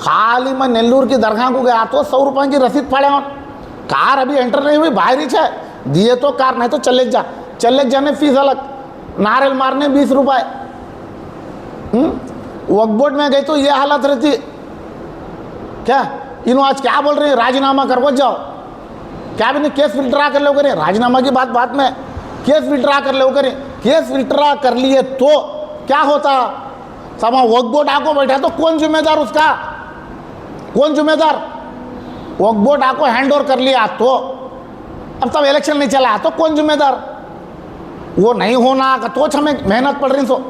खाली मैं नेल्लूर की दरगाह को गया तो 100 रुपये की रसीद पड़े हो, कार अभी एंटर नहीं हुई, बाहर ही है, दिए तो कार, नहीं तो चले जाने फीस अलग, नारियल मारने 20 रुपये। वक्फ बोर्ड में गई तो ये हालत रहती। क्या इन्हों आज क्या बोल रहे हैं, राजीनामा करवा जाओ, क्या भी नहीं, केस विड्रा कर लो करें, राजीनामा की बात में, केस विड्रा कर लो करें, केस विड्रा कर लिए तो क्या होता, समा वक्फ बोर्ड आको बैठा तो कौन जिम्मेदार उसका, कौन जिम्मेदार, वक्फ बोर्ड आको हैंड ओवर कर लिया तो, अब तब इलेक्शन नहीं चला तो कौन जिम्मेदार, वो नहीं होना का तो हमें मेहनत पड़ रही। सो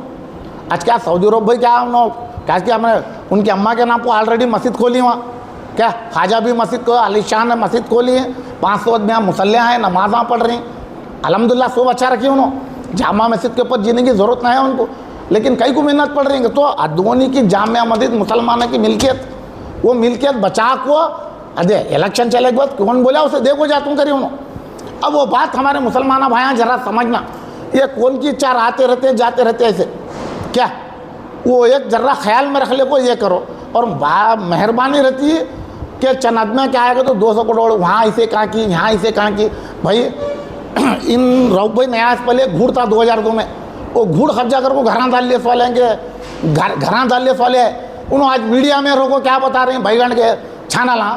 आज क्या सऊदी अरब भाई क्या क्या हमने उनकी अम्मा के नाम को ऑलरेडी मस्जिद खोली वहाँ, क्या ख्वाजा भी मस्जिद को अलीशान ने मस्जिद खोली है, 500 आदमी यहाँ मुसल्लियाँ हैं, नमाज़ाँ पढ़ रही, अल्हम्दुलिल्लाह खूब अच्छा रखी उन्होंने, जामा मस्जिद के ऊपर जीने की ज़रूरत नहीं है उनको, लेकिन कई को मेहनत पड़ रही है। तो अदोनी की जामिया मस्जिद मुसलमानों की मिल्कियत, वो मिल्कियत बचा को अरे इलेक्शन चले के बाद कौन बोला उसे देखो जा तुम करी उन्होंने। अब वो बात हमारे मुसलमान भाइयाँ जरा समझना, ये कौन की चार आते रहते जाते रहते ऐसे, क्या वो एक जरा ख्याल में रख ले को ये करो, और मेहरबानी रहती है कि चंद आदमी क्या आएगा तो 200 करोड़ वहाँ इसे कहाँ की, यहाँ इसे कहाँ की। भाई इन रऊफ भाई न्यास पहले घूर था 2002 में, वो घूर कब्जा कर को घरां डाल लिए वाले हैं कि घरां डाल लिए वाले हैं, उन्होंने आज मीडिया में रोको क्या बता रहे हैं भाईगण के छाना ला,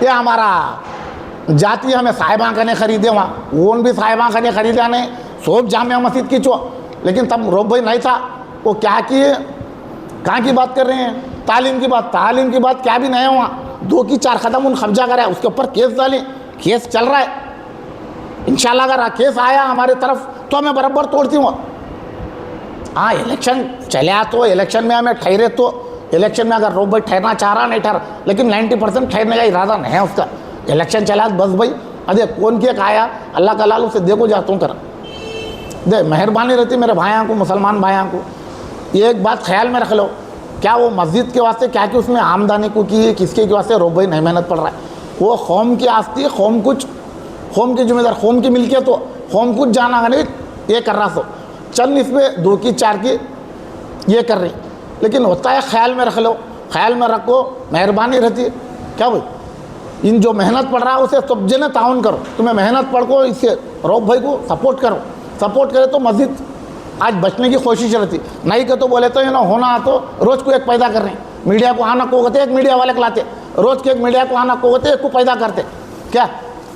ये हमारा जाति हमें साहिबा खाने खरीदे, वहाँ वो भी साहिबा खाने खरीदा नहीं, सोब जामिया मस्जिद की चो, लेकिन तब रऊफ भाई नहीं था, वो क्या किए, कहाँ की बात कर रहे हैं, तालीम की बात क्या भी नहीं है, वहाँ 2 की 4 कदम उन कब्जा करा है, उसके ऊपर केस डाले, केस चल रहा है, इंशाल्लाह अगर केस आया हमारे तरफ तो हमें बराबर तोड़ती हूँ। हाँ इलेक्शन चला तो इलेक्शन में हमें ठहरे तो, इलेक्शन में अगर रऊफ भाई ठहरना चाह रहा नहीं ठहरा, लेकिन 90% ठहरने का इरादा नहीं है उसका, इलेक्शन चला बस भाई अरे कौन के आया अल्लाह का लाल उसे देखो जाता हूँ कर दे, मेहरबानी रहती मेरे भाइयों को, मुसलमान भाइयों को, ये एक बात ख्याल में रख लो, क्या वो मस्जिद के वास्ते क्या कि उसमें आमदनी को की किसके के वास्ते रऊफ भाई नहीं मेहनत पड़ रहा है, वो कौम की आस्ती है, कौम की जिम्मेदार, कौम की मिल्कियत तो कौम कुछ जाना नहीं ये कर रहा सो, चंद इसमें 2 की 4 की ये कर रही, लेकिन होता है ख्याल में रख लो, ख्याल में रखो, मेहरबानी रहती है। क्या भाई इन जो मेहनत पड़ रहा है उसे सब जने ताउन करो, तुम्हें मेहनत पड़ को इससे रऊफ भाई को सपोर्ट करो, सपोर्ट करे तो मस्जिद आज बचने की कोशिश रहती, नहीं कि तो बोले तो ये ना होना तो रोज़ को एक पैदा कर रहे हैं, मीडिया को आना को कहते एक मीडिया वाले को लाते, रोज़ के एक मीडिया को आना को कहते एक को पैदा करते, क्या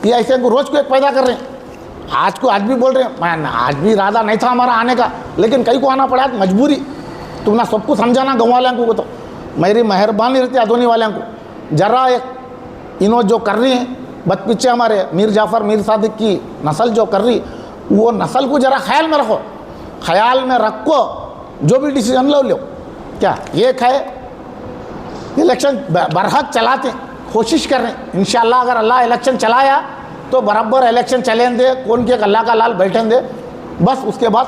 ये ऐसे को रोज़ को एक पैदा कर रहे हैं। आज भी बोल रहे हैं, मैं आज भी इरादा नहीं था हमारा आने का, लेकिन कई को आना पड़ा मजबूरी, तुम ना सबको समझाना गाँव वाले को, तो मेरी मेहरबानी रहती अदोनी वाले को, जरा एक इन्हों जो कर रही हैं बद पीछे हमारे मीर जाफ़र मीर सादिक की नस्ल जो कर रही, वो नस्ल को जरा ख्याल में रखो, ख्याल में रखो, जो भी डिसीजन लो क्या ये है इलेक्शन बरहक चलाते कोशिश कर रहे हैं, इंशाल्लाह अगर अल्लाह इलेक्शन चलाया तो बराबर इलेक्शन चलें दे, कौन के अल्लाह का लाल बैठें दे, बस उसके बाद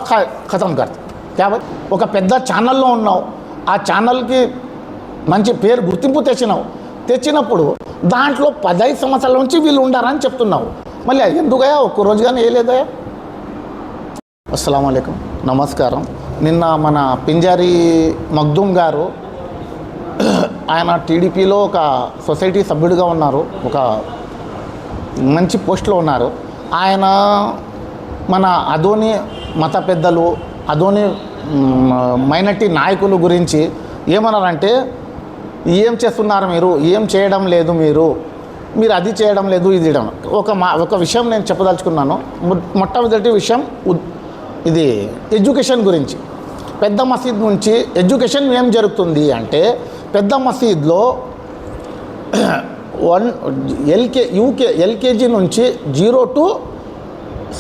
ख़त्म करते। क्या भाई ఒక పెద్ద ఛానల్లో ఉన్నావు, ఆ ఛానల్కి మంచి పేరు గుర్తింపు తెచ్చినప్పుడు దాంట్లో 15 సంవత్సరాల నుంచి వీళ్ళు ఉండారని చెప్తున్నావు, మళ్ళీ ఎందుకయ్యా ఒక్క రోజు కానీ వేయలేదయ్యా? అస్సలాము అలైకుం, నమస్కారం. నిన్న మన పింజారి మగ్దూమ్ గారు ఆయన టీడీపీలో ఒక సొసైటీ సభ్యుడిగా ఉన్నారు, ఒక మంచి పోస్ట్లో ఉన్నారు. ఆయన మన అదోని మత పెద్దలు, అదోని మైనారిటీ నాయకుల గురించి ఏమన్నారంటే, ఏం చేస్తున్నారు మీరు, ఏం చేయడం లేదు మీరు అది చేయడం లేదు ఇది చేయడం. ఒక విషయం నేను చెప్పదలుచుకున్నాను. మొట్టమొదటి విషయం ఇది ఎడ్యుకేషన్ గురించి. పెద్ద మసీద్ నుంచి ఎడ్యుకేషన్ ఏం జరుగుతుంది అంటే, పెద్ద మసీద్లో ఎల్కేజీ నుంచి 0 to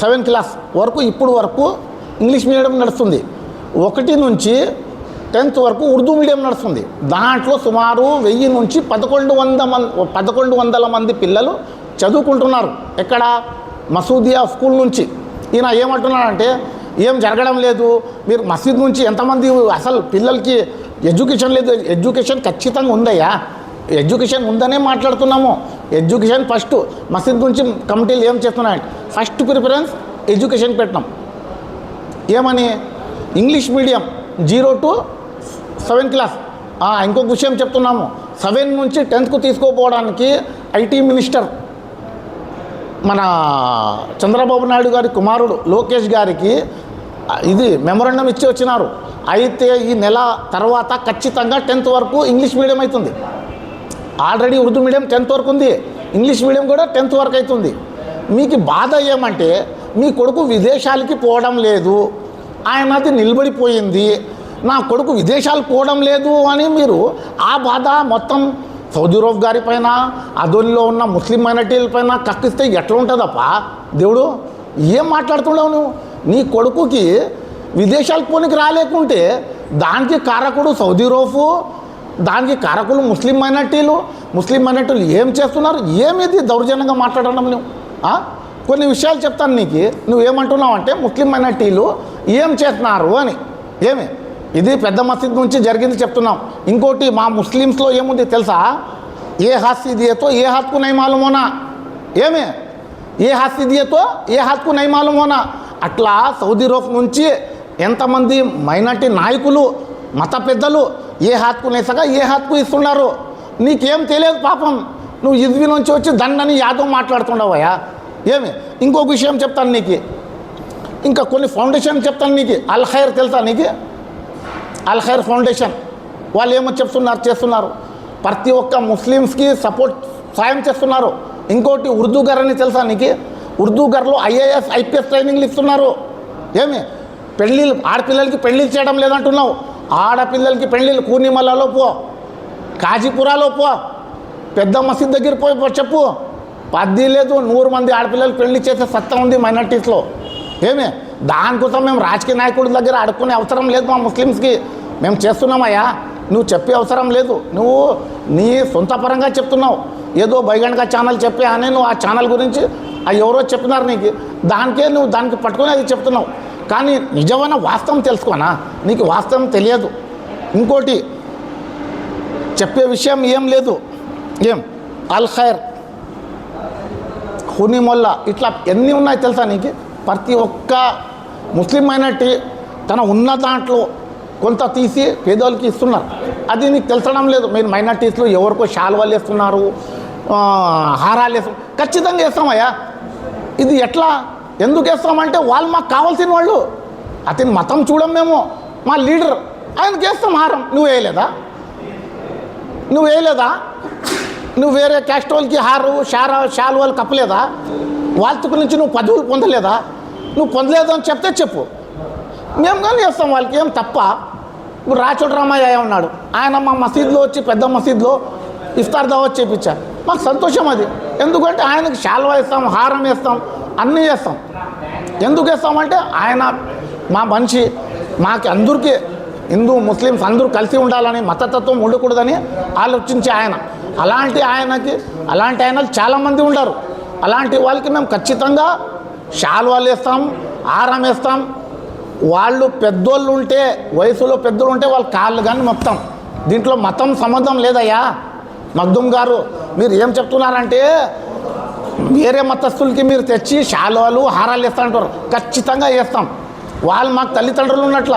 7 క్లాస్ వరకు ఇప్పుడు వరకు ఇంగ్లీష్ మీడియం నడుస్తుంది, 1 నుంచి 10th వరకు ఉర్దూ మీడియం నడుస్తుంది. దాంట్లో సుమారు 1000 నుంచి 1100 మంది పిల్లలు చదువుకుంటున్నారు. ఎక్కడ? మసూదియా స్కూల్ నుంచి. ఈయన ఏమంటున్నాడంటే, ఏం జరగడం లేదు, మీరు మసీద్ నుంచి ఎంతమంది అసలు పిల్లలకి ఎడ్యుకేషన్ లేదు, ఎడ్యుకేషన్ ఖచ్చితంగా ఉందయ్యా, ఎడ్యుకేషన్ ఉందనే మాట్లాడుతున్నాము. ఎడ్యుకేషన్ ఫస్ట్ మసీద్ నుంచి కమిటీలు ఏం చేస్తున్నాయంటే, ఫస్ట్ ప్రిఫరెన్స్ ఎడ్యుకేషన్ పెట్టినాం. ఏమని? English medium 0 to 7 class. ఇంకొక విషయం చెప్తున్నాము, 7 నుంచి 10th తీసుకోపోవడానికి ఐటీ మినిస్టర్ మన చంద్రబాబు నాయుడు గారి కుమారుడు లోకేష్ గారికి ఇది మెమోరాండం ఇచ్చి వచ్చినారు. అయితే ఈ నెల తర్వాత ఖచ్చితంగా 10th వరకు ఇంగ్లీష్ మీడియం అవుతుంది. ఆల్రెడీ ఉర్దూ మీడియం 10th వరకు ఉంది, ఇంగ్లీష్ మీడియం కూడా 10th వరకు అవుతుంది. మీకు బాధ ఏమంటే మీ కొడుకు విదేశాలకి పోవడం లేదు, ఆయనది నిలబడిపోయింది, నా కొడుకు విదేశాలకు పోవడం లేదు అని మీరు ఆ బాధ మొత్తం సౌదీ అరబ్ గారి పైన, అదోనిలో ఉన్న ముస్లిం మైనార్టీల పైన కక్కిస్తే ఎట్లా ఉంటుందప్పా దేవుడు? ఏం మాట్లాడుతున్నావు నువ్వు? నీ కొడుకుకి విదేశాలకు పోనికి రాలేకుంటే దానికి కారకుడు సౌదీ అరబ్, దానికి కారకులు ముస్లిం మైనార్టీలు ఏం చేస్తున్నారు? ఏమిది దౌర్జన్యంగా మాట్లాడడం నువ్వు? కొన్ని విషయాలు చెప్తాను నీకు. నువ్వేమంటున్నావు అంటే ముస్లిం మైనార్టీలు ఏం చేస్తున్నారు అని. ఏమి ఇది పెద్ద మసీద్ నుంచి జరిగింది చెప్తున్నాం. ఇంకోటి మా ముస్లిమ్స్లో ఏముంది తెలుసా? ఏ హాత్ దియేతో ఏ హాత్కు నై మాలూమ్ హోనా. ఏమి ఏ హాత్ దియేతో ఏ హాత్కు నై మాలూమ్ హోనా. అట్లా సౌదీ అరబ్ నుంచి ఎంతమంది మైనార్టీ నాయకులు, మత పెద్దలు ఏ హాత్కు నేసగా ఏ హాత్కు ఇస్తున్నారు. నీకేం తెలియదు పాపం. నువ్వు ఇజ్వి నుంచి వచ్చి దండని యాదవ్ మాట్లాడుతుండవయ్యా. ఏమి ఇంకొక విషయం చెప్తాను నీకు, ఇంకా కొన్ని ఫౌండేషన్ చెప్తాను నీకు. అల్ ఖైర్ తెలుసా నీకు? అల్ ఖైర్ ఫౌండేషన్ వాళ్ళు ఏమో చేస్తున్నారు, ప్రతి ఒక్క ముస్లిమ్స్కి సాయం చేస్తున్నారు. ఇంకోటి ఉర్దూ గర్ అని తెలుసా నీకు? ఉర్దూ గర్లో IAS IPS ట్రైనింగ్లు ఇస్తున్నారు. ఏమి పెళ్ళిళ్ళు, ఆడపిల్లలకి పెళ్ళిళ్ళు చేయడం లేదంటున్నావు. ఆడపిల్లలకి పెళ్ళిళ్ళు కూర్నిమలలో పో, కాజీపురాలో పో, పెద్ద మసీద్ దగ్గర పోయి చెప్పు. 10 లేదు 100 మంది ఆడపిల్లలు పెళ్లి చేసే సత్తా ఉంది మైనార్టీస్లో. ఏమి దానికోసం మేము రాజకీయ నాయకుడి దగ్గర అడుక్కునే అవసరం లేదు. మా ముస్లిమ్స్కి మేము చేస్తున్నామయ్యా, నువ్వు చెప్పే అవసరం లేదు. నువ్వు నీ సొంత పరంగా చెప్తున్నావు. ఏదో బైగండ్గా ఛానల్ చెప్పే అని నువ్వు ఆ ఛానల్ గురించి ఎవరో చెప్పినారు నీకు, దానికే నువ్వు దానికి పట్టుకొని అది చెప్తున్నావు. కానీ నిజమైన వాస్తవం తెలుసుకోనా? నీకు వాస్తవం తెలియదు. ఇంకోటి చెప్పే విషయం ఏం లేదు. ఏం అల్ ఖైర్, హునీ మొల్లా, ఇట్లా ఎన్ని ఉన్నాయి తెలుసా నీకు? ప్రతి ఒక్క ముస్లిం మైనార్టీ తన ఉన్న దాంట్లో కొంత తీసి పేదోళ్ళకి ఇస్తున్నారు. అది నీకు తెలసడం లేదు. మీరు మైనార్టీస్లో ఎవరికో శాల్వాలు వేస్తున్నారు, హారాలు వేస్తున్నారు. ఖచ్చితంగా వేస్తామయ్యా. ఇది ఎట్లా ఎందుకు వేస్తామంటే వాళ్ళు మాకు కావాల్సిన వాళ్ళు. అతని మతం చూడం మేము, మా లీడర్, ఆయనకి వేస్తాం హారం. నువ్వు వేయలేదా? నువ్వు వేరే క్యాస్ట్ వాళ్ళకి హారు శాల్వాలు కప్పలేదా? వాళ్ళ నుంచి నువ్వు పదవులు పొందలేదా? నువ్వు పొందలేదు అని చెప్తే చెప్పు, మేము కానీ చేస్తాం. వాళ్ళకి ఏం తప్ప? ఇప్పుడు రాచోటి రామయ్య ఉన్నాడు, ఆయన మా మసీద్లో వచ్చి పెద్ద మసీద్లో ఇఫ్తార్ దావత్ చేయించారు. మాకు సంతోషం అది. ఎందుకంటే ఆయనకి శాల్వా వేస్తాం, హారం వేస్తాం, అన్నీ చేస్తాం. ఎందుకు వేస్తామంటే ఆయన మా మనిషి, మాకు అందరికీ హిందూ ముస్లిమ్స్ అందరూ కలిసి ఉండాలని, మతతత్వం ఉండకూడదని ఆలోచించే ఆయన. అలాంటి ఆయనలు చాలామంది ఉండరు. అలాంటి వాళ్ళకి మేము ఖచ్చితంగా శాల్వాలు వేస్తాం, హారం వేస్తాం. వాళ్ళు పెద్దోళ్ళు ఉంటే, వయసులో పెద్దోళ్ళు ఉంటే వాళ్ళ కాళ్ళు కానీ మొత్తం. దీంట్లో మతం సంబంధం లేదయ్యా. మగ్దుమ్ గారు, మీరు ఏం చెప్తున్నారంటే వేరే మతస్థులకి మీరు తెచ్చి శాల్వాలు హారాలు వేస్తా అంటారు. ఖచ్చితంగా వేస్తాం. వాళ్ళు మాకు తల్లిదండ్రులు ఉన్నట్ల,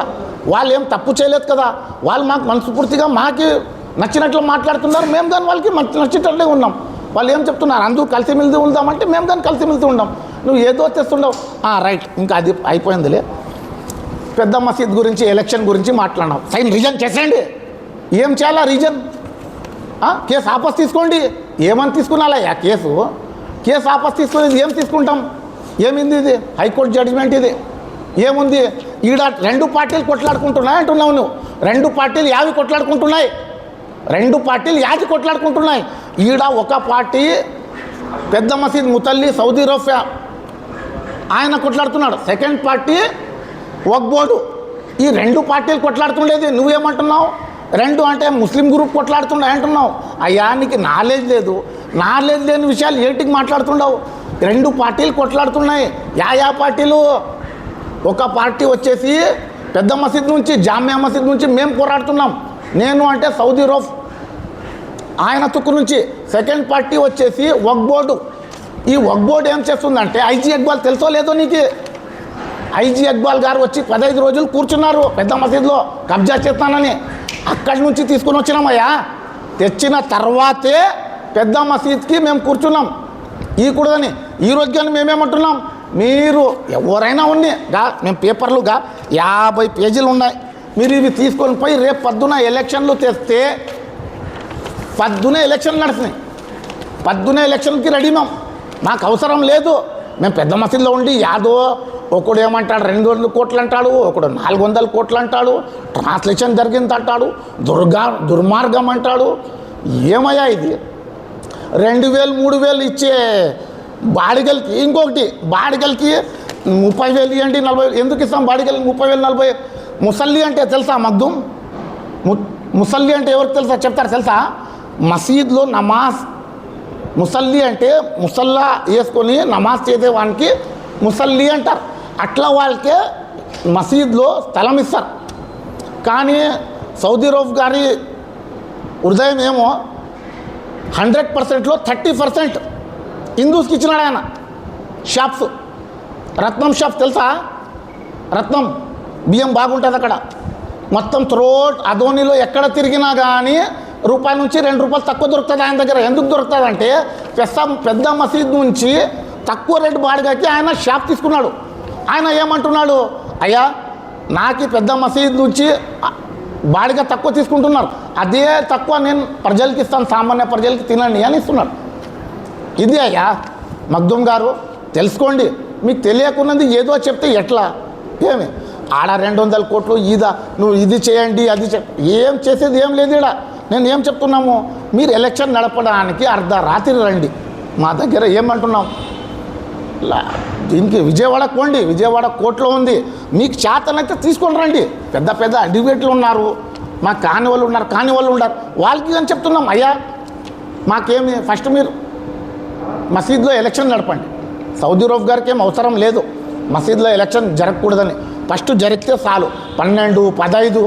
వాళ్ళు ఏం తప్పు చేయలేదు కదా. వాళ్ళు మాకు మనస్ఫూర్తిగా మాకు నచ్చినట్లు మాట్లాడుతున్నారు. మేము కానీ వాళ్ళకి నచ్చినట్లే ఉన్నాం. వాళ్ళు ఏం చెప్తున్నారు, అందరూ కలిసిమెలిసి ఉందామంటే మేము కానీ కలిసిమెలిసి ఉందాం. నువ్వు ఏదో తెస్తుండవు. రైట్, ఇంకా అది అయిపోయిందిలే. పెద్ద మసీద్ గురించి, ఎలక్షన్ గురించి మాట్లాడినాం. సైన్ రీజన్ చేసేయండి. ఏం చేయాలా రీజన్? కేసు ఆపస్ తీసుకోండి. ఏమని తీసుకున్నాలయ్యా కేసు ఆపస్ తీసుకునేది ఏం తీసుకుంటాం? ఏమింది ఇది? హైకోర్టు జడ్జిమెంట్ ఇది. ఏముంది ఈడ? 2 పార్టీలు కొట్లాడుకుంటున్నాయి అంటున్నావు నువ్వు. 2 పార్టీలు యావి కొట్లాడుకుంటున్నాయి. 2 పార్టీలు యాది కొట్లాడుకుంటున్నాయి. ఈడ ఒక పార్టీ పెద్ద మసీద్ ముతల్లి సౌదీ అరబ్ ఆయన కొట్లాడుతున్నాడు. సెకండ్ పార్టీ వక్ఫ్ బోర్డు. ఈ 2 పార్టీలు కొట్లాడుతుండేది. నువ్వేమంటున్నావు? 2 అంటే ముస్లిం గ్రూప్ కొట్లాడుతుండే అంటున్నావు. అయ్యా, నీకు నాలెడ్జ్ లేని విషయాలు ఏంటికి మాట్లాడుతుండవు? 2 పార్టీలు కొట్లాడుతున్నాయి. యా పార్టీలు? ఒక పార్టీ వచ్చేసి పెద్ద మసీద్ నుంచి, జామియా మసీద్ నుంచి మేము పోరాడుతున్నాం. నేను అంటే సౌదీ అరబ్ ఆయన తుక్కు నుంచి. సెకండ్ పార్టీ వచ్చేసి వక్ఫ్ బోర్డు. ఈ వక్ఫ్ బోర్డు ఏం చేస్తుందంటే, ఐజీ ఇక్బాల్ తెలుసో లేదో నీకు? ఐజీ ఇక్బాల్ గారు వచ్చి 15 రోజులు కూర్చున్నారు పెద్ద మసీద్లో కబ్జా చేస్తానని. అక్కడి నుంచి తీసుకుని వచ్చినామయ్యా. తెచ్చిన తర్వాతే పెద్ద మసీద్కి మేము కూర్చున్నాం ఇవ్వకూడదని. ఈ రోజు కానీ మేమేమంటున్నాం, మీరు ఎవరైనా ఉన్నాయి మేము పేపర్లుగా 50 పేజీలు ఉన్నాయి, మీరు ఇవి తీసుకొని పోయి రేపు పొద్దున ఎలక్షన్లు తెస్తే పొద్దునే ఎలక్షన్లు నడుస్తున్నాయి, పొద్దునే ఎలక్షన్కి రెడీ మాకు అవసరం లేదు. మేము పెద్ద మసీదులో ఉండి యాదో ఒకడు ఏమంటాడు 200 కోట్లు అంటాడు, ఒకడు 400 కోట్లు అంటాడు, ట్రాన్స్లేషన్ జరిగింది అంటాడు, దుర్మార్గం అంటాడు. ఏమయ్యా ఇది 2000 3000 ఇచ్చే బాడిగలకి, ఇంకొకటి బాడిగలకి 30,000 ఇవ్వండి 40,000 ఎందుకు ఇస్తాం బాడిగలకి 30,000 40,000? ముసల్లి అంటే తెలుసా మగ్దుం? ముసల్లి అంటే ఎవరికి తెలుసా చెప్తారు తెలుసా? మసీద్లో నమాజ్, ముసల్లి అంటే ముసల్లా వేసుకొని నమాజ్ చేసేవానికి ముసల్లి అంటారు. అట్లా వాళ్ళకే మసీద్లో స్థలం ఇస్తారు. కానీ సౌదీ రౌఫ్ గారి హృదయం ఏమో 100%లో 30% హిందూస్కి ఇచ్చినాడు ఆయన. షాప్స్, రత్నం షాప్స్ తెలుసా? రత్నం బియ్యం బాగుంటుంది అక్కడ. మొత్తం త్రోట్ అదోనిలో ఎక్కడ తిరిగినా కానీ రూపాయి నుంచి 2 రూపాయలు తక్కువ దొరుకుతుంది ఆయన దగ్గర. ఎందుకు దొరుకుతుంది అంటే పెద్ద మసీద్ నుంచి తక్కువ రేటు బాడిగకి ఆయన షాప్ తీసుకున్నాడు. ఆయన ఏమంటున్నాడు, అయ్యా నాకు పెద్ద మసీద్ నుంచి బాడిగ తక్కువ తీసుకుంటున్నారు, అదే తక్కువ నేను ప్రజలకి ఇస్తాను, సామాన్య ప్రజలకి తినండి అని ఇస్తున్నాడు. ఇది అయ్యా మగ్దుం గారు తెలుసుకోండి. మీకు తెలియకున్నది ఏదో చెప్తే ఎట్లా? ఏమి ఆడ 200 కోట్లు ఇదా, నువ్వు ఇది చేయండి అది ఏం చేసేది ఏం లేదు. ఇక్కడ నేను ఏం చెప్తున్నాము, మీరు ఎలక్షన్ నడపడానికి అర్ధరాత్రి రండి మా దగ్గర. ఏమంటున్నాం, దీనికి విజయవాడ పోండి, విజయవాడ కోర్టులో ఉంది, మీకు చేతనైతే తీసుకొని రండి. పెద్ద పెద్ద అడ్వకేట్లు ఉన్నారు, మాకు కాని వాళ్ళు ఉన్నారు, వాళ్ళకి అని చెప్తున్నాం. అయ్యా మాకేమి ఫస్ట్ మీరు మసీద్లో ఎలక్షన్ నడపండి. సౌదీ రౌఫ్ గారికి ఏం అవసరం లేదు మసీద్లో ఎలక్షన్ జరగకూడదని. ఫస్ట్ జరిగితే చాలు. 12, 15,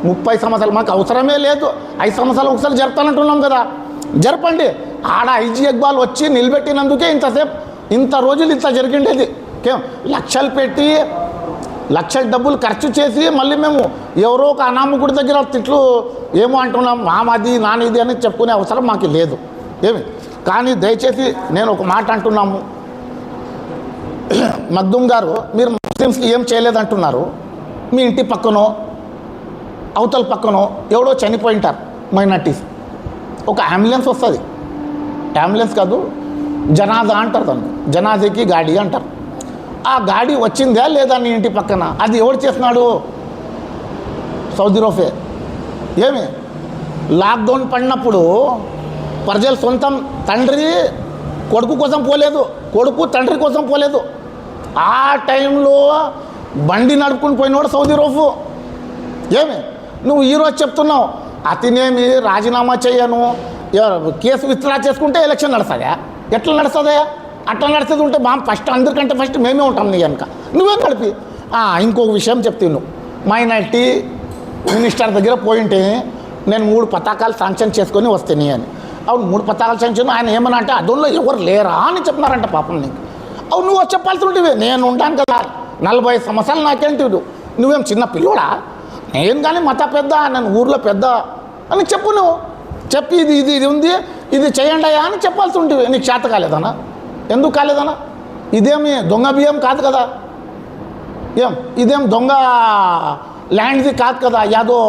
30 సంవత్సరాలు మాకు అవసరమే లేదు. 5 సంవత్సరాలు ఒకసారి జరుపుతానంటున్నాం కదా, జరపండి. ఆడ ఐజీ ఇక్బాల్ వచ్చి నిలబెట్టినందుకే ఇంత రోజులు ఇంత జరిగిండేది. లక్షలు పెట్టి లక్షల డబ్బులు ఖర్చు చేసి మళ్ళీ మేము ఎవరో ఒక అనామకుడి దగ్గర తిట్లు ఏమో అంటున్నాం, మామది నానిది అని చెప్పుకునే అవసరం మాకు లేదు. కానీ దయచేసి నేను ఒక మాట అంటున్నాము, మగ్దుం గారు మీరు ముస్లిమ్స్కి ఏం చేయలేదంటున్నారు. మీ ఇంటి పక్కనో అవతల పక్కనో ఎవడో చనిపోయింటారు మైనార్టీస్, ఒక అంబులెన్స్ వస్తుంది, అంబులెన్స్ కాదు జనాజా అంటారు దాన్ని, జనాజాకి గాడి అంటారు. ఆ గాడి వచ్చిందా లేదా నీ ఇంటి పక్కన, అది ఎవడు చేస్తున్నాడు? సౌదీ రౌఫే. లాక్డౌన్ పడినప్పుడు ప్రజలు సొంతం తండ్రి కొడుకు కోసం పోలేదు, కొడుకు తండ్రి కోసం పోలేదు. ఆ టైంలో బండి నడుపుకుని పోయినవాడు సౌదీ రౌఫు. నువ్వు ఈరోజు చెప్తున్నావు అతనేమి రాజీనామా చేయను, కేసు విత్డ్రా చేసుకుంటే ఎలక్షన్ నడుస్తుందా? ఎట్లా నడుస్తుందా? అట్లా నడిచేది ఉంటే ఫస్ట్ అందరికంటే ఫస్ట్ మేమే ఉంటాం నీ కనుక, నువ్వేం నడిపి. ఇంకొక విషయం చెప్తాను, మైనార్టీ మినిస్టర్ దగ్గర పోయింటే నేను 3 పతాకాలు శాంక్షన్ చేసుకొని వస్తాను అని. అవును 3 పతాకాలు శాంక్షన్, ఆయన ఏమన్నా అంటే అదోలో ఎవరు లేరా అని చెప్తున్నారంట పాపం నీకు. అవును నువ్వు చెప్పాల్సి ఉంటుంది, నేను ఉంటాను కదా 40 సంవత్సరాలు నాకేంటి, నువ్వేం చిన్న పిల్లోడా? నేను కానీ మత పెద్ద, నన్ను ఊర్లో పెద్ద అని చెప్పు. నువ్వు చెప్పి ఇది ఉంది, ఇది చేయండి అయ్యా అని చెప్పాల్సి ఉంటుంది. నీకు చేత కాలేదనా? ఎందుకు కాలేదనా? ఇదేమి దొంగ బియ్యం కాదు కదా, ఇదేం దొంగ ల్యాండ్ది కాదు కదా, యాదో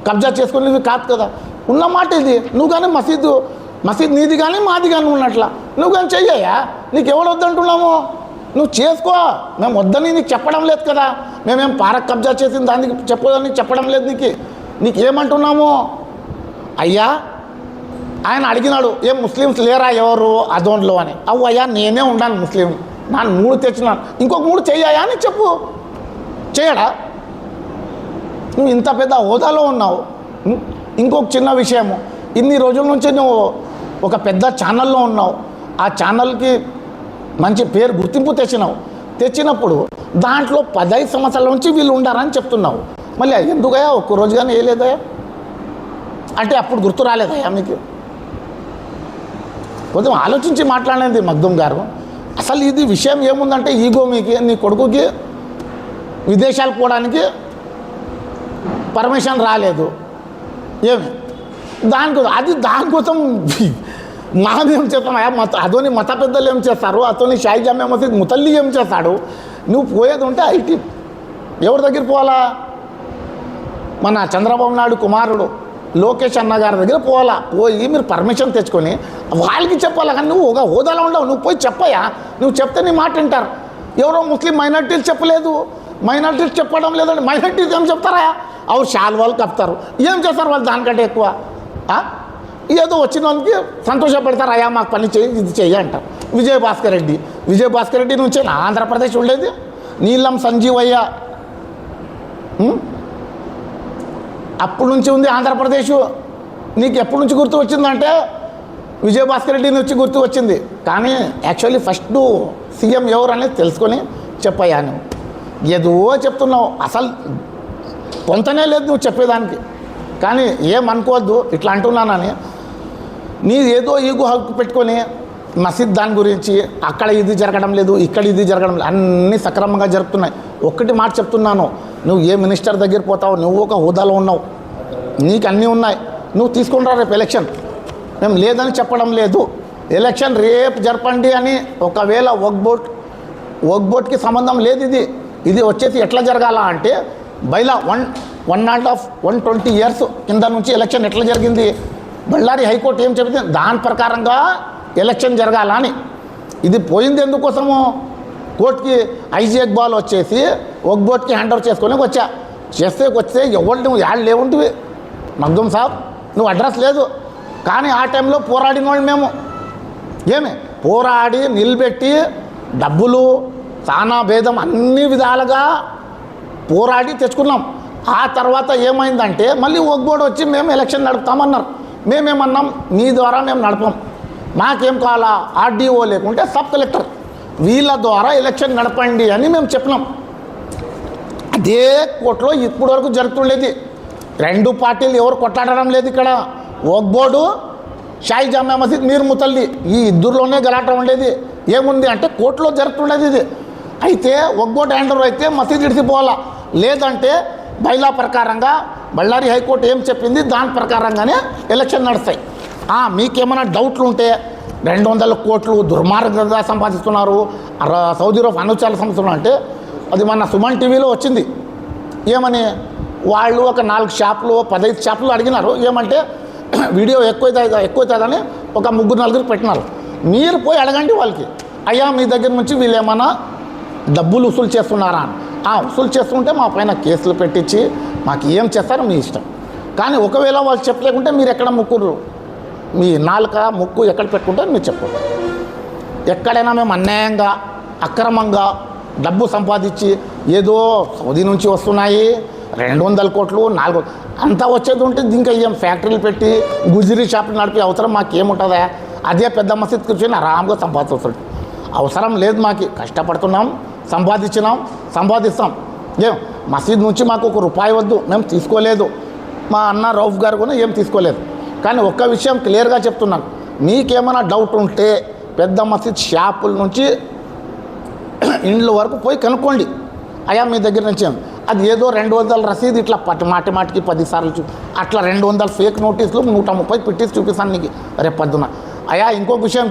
కబ్జా చేసుకునేది కాదు కదా. ఉన్నమాట ఇది. నువ్వు కానీ మసీద్ నీది కానీ మాది కానీ ఉన్నట్ల నువ్వు కానీ చెయ్యా. నీకు ఎవడు వద్దంటున్నాము, నువ్వు చేసుకో. మేము వద్దని నీకు చెప్పడం లేదు కదా, మేమేం పార్క్ కబ్జా చేసిన దానికి చెప్పడం లేదు నీకు ఏమంటున్నాము. అయ్యా ఆయన అడిగినాడు, ఏం ముస్లిమ్స్ లేరా ఎవరు అదోన్లో అని. అయ్యా నేనే ఉన్నాను ముస్లిం, నన్ను 3 తెచ్చినాను, ఇంకొక 3 చెయ్యా అని చెప్పు. చేయడా? నువ్వు ఇంత పెద్ద హోదాలో ఉన్నావు. ఇంకొక చిన్న విషయము, ఇన్ని రోజుల నుంచి నువ్వు ఒక పెద్ద ఛానల్లో ఉన్నావు, ఆ ఛానల్కి మంచి పేరు గుర్తింపు తెచ్చినప్పుడు దాంట్లో 15 సంవత్సరాల నుంచి వీళ్ళు ఉండారని చెప్తున్నావు. మళ్ళీ ఎందుకయ్యా ఒక్క రోజు కానీ వేయలేదయా అంటే అప్పుడు గుర్తు రాలేదయ్యా మీకు? కొంచెం ఆలోచించి మాట్లాడేది మగ్దుం గారు. అసలు ఇది విషయం ఏముందంటే ఈగో మీకు, నీ కొడుకుకి విదేశాలకు పోవడానికి పర్మిషన్ రాలేదు. దానికోసం మేము చెప్తాం అతోని మత పెద్దలు ఏం చేస్తారు, అతోని షాయి జామియా మసీద్ ముతల్లి ఏం చేస్తాడు. నువ్వు పోయేది ఉంటే ఐటీ ఎవరి దగ్గర పోవాలా? మన చంద్రబాబు నాయుడు కుమారుడు లోకేష్ అన్న గారి దగ్గర పోవాలా. పోయి మీరు పర్మిషన్ తెచ్చుకొని వాళ్ళకి చెప్పాలా. కానీ నువ్వు ఒక హోదాలో ఉండవు, నువ్వు పోయి చెప్పయా. నువ్వు చెప్తే నీ మాట వింటారు. ఎవరో ముస్లిం మైనార్టీలు చెప్పలేదు, మైనార్టీలు చెప్పడం లేదంటే మైనార్టీలు ఏం చెప్తారా? అవి శాల్వాలు కప్తారు, ఏం చేస్తారు వాళ్ళు దానికంటే ఎక్కువ. ఏదో వచ్చిన వాళ్ళకి సంతోషపడతారు, అయ్యా మాకు పని చేయి ఇది చెయ్యి అంటారు. విజయభాస్కర్ రెడ్డి నుంచే నా ఆంధ్రప్రదేశ్ ఉండేది. నీలం సంజీవయ్య అప్పటి నుంచి ఉంది ఆంధ్రప్రదేశ్. నీకు ఎప్పటి నుంచి గుర్తు వచ్చిందంటే విజయభాస్కర్ రెడ్డి నుంచి గుర్తు వచ్చింది. కానీ యాక్చువల్లీ ఫస్ట్ సీఎం ఎవరు అనేది తెలుసుకొని చెప్పయ్యా. నువ్వు ఏదో చెప్తున్నావు, అసలు పొంతనే లేదు నువ్వు చెప్పేదానికి. కానీ ఏమనుకోవద్దు ఇట్లా అంటున్నానని. నీ ఏదో ఈగో హక్కు పెట్టుకొని మసీద్ దాని గురించి అక్కడ ఇది జరగడం లేదు, ఇక్కడ ఇది జరగడం లేదు, అన్నీ సక్రమంగా జరుగుతున్నాయి. ఒక్కటి మాట చెప్తున్నాను, నువ్వు ఏ మినిస్టర్ దగ్గర పోతావు, నువ్వు ఒక హోదాలో ఉన్నావు, నీకు అన్నీ ఉన్నాయి, నువ్వు తీసుకుంటావు రేపు ఎలక్షన్. మేము లేదని చెప్పడం లేదు, ఎలక్షన్ రేపు జరపండి అని. ఒకవేళ వక్ బోర్డ్కి సంబంధం లేదు. ఇది వచ్చేసి ఎట్లా జరగాల అంటే బైలా 1.5-120 ఇయర్స్ కింద నుంచి ఎలక్షన్ ఎట్లా జరిగింది, బళ్ళారి హైకోర్టు ఏం చెబితే దాని ప్రకారంగా ఎలక్షన్ జరగాల అని. ఇది పోయింది ఎందుకోసము, కోర్టుకి ఐజీ ఇక్బాల్ వచ్చేసి వక్ బోర్డ్కి హ్యాండ్ ఓవర్ చేసుకొని వస్తే ఎవరు నువ్వు యాడ్ లేవుంటివి మగ్దుమ్ సాబ్, నువ్వు అడ్రస్ లేదు. కానీ ఆ టైంలో పోరాడిన వాళ్ళు మేము పోరాడి నిలబెట్టి డబ్బులు చాలా భేదం అన్ని విధాలుగా పోరాడి తెచ్చుకున్నాం. ఆ తర్వాత ఏమైందంటే మళ్ళీ వక్ బోర్డు వచ్చి మేము ఎలక్షన్ నడుపుతామన్నారు. మేమేమన్నాం, మీ ద్వారా మేము నడపం, మాకేం కావాలా ఆర్డీఓ లేకుంటే సబ్ కలెక్టర్, వీళ్ళ ద్వారా ఎలక్షన్ నడపండి అని మేము చెప్పినాం. అదే కోర్టులో ఇప్పటి వరకు జరుగుతుండేది. రెండు పార్టీలు ఎవరు కొట్లాడడం లేదు. ఇక్కడ వక్ బోర్డు, షాయి జామియా మసీద్, మీర్ ముతల్లి, ఈ ఇద్దరులోనే గలాట ఉండేది. ఏముంది అంటే కోర్టులో జరుగుతుండేది ఇది. అయితే వక్ బోర్డు హ్యాండ్ ఓవర్ అయితే మసీద్ ఇడిసిపోవాలా, లేదంటే బైలా ప్రకారంగా బళ్ళారి హైకోర్టు ఏం చెప్పింది దాని ప్రకారంగానే ఎలక్షన్ నడుస్తాయి. మీకేమైనా డౌట్లు ఉంటే 200 కోట్లు దుర్మార్గంగా సంపాదిస్తున్నారు, సౌదీలో అనుచారాలు సంపాదిస్తున్నారు అంటే అది మన సుమన్ టీవీలో వచ్చింది. ఏమని వాళ్ళు ఒక 4 షాపులు 15 షాపులు అడిగినారు. ఏమంటే వీడియో ఎక్కువైతుందని ఒక 3-4 పెట్టినారు. మీరు పోయి అడగండి వాళ్ళకి, అయ్యా మీ దగ్గర నుంచి వీళ్ళు ఏమన్నా డబ్బులు వసూలు చేస్తున్నారా అని. వసూలు చేస్తుంటే మా పైన కేసులు పెట్టించి మాకు ఏం చేస్తారో మీ ఇష్టం. కానీ ఒకవేళ వాళ్ళు చెప్పలేకుంటే మీరు ఎక్కడ ముక్కురు, మీ నాలుక ముక్కు ఎక్కడ పెట్టుకుంటారో మీరు చెప్పండి. ఎక్కడైనా మేము అన్యాయంగా అక్రమంగా డబ్బు సంపాదించి ఏదో సౌదీ నుంచి వస్తున్నాయి 200 కోట్లు 4 అంతా వచ్చేది ఉంటే ఇంకా ఏం ఫ్యాక్టరీలు పెట్టి గుజరీ షాపులు నడిపే అవసరం మాకేముంటుందా? అదే పెద్ద మసీద్ కూర్చొని ఆరాంగా సంపాదిస్తుంది. అవసరం లేదు, మాకు కష్టపడుతున్నాం, సంపాదిస్తాం. మసీద్ నుంచి మాకు ₹1 వద్దు, మేము తీసుకోలేదు. మా అన్న రౌఫ్ గారు కూడా ఏం తీసుకోలేదు. కానీ ఒక్క విషయం క్లియర్గా చెప్తున్నాను, మీకేమైనా డౌట్ ఉంటే పెద్ద మసీద్ షాపుల నుంచి ఇండ్ల వరకు పోయి కనుక్కోండి. అయ్యా మీ దగ్గర నుంచి అది ఏదో 200 రసీదు ఇట్లా మాటికి 10 సార్లు అట్లా 200 ఫేక్ నోటీసులు 130 పెట్టేసి చూపిస్తాను నీకు రేపు పొద్దున. అయ్యా ఇంకొక విషయం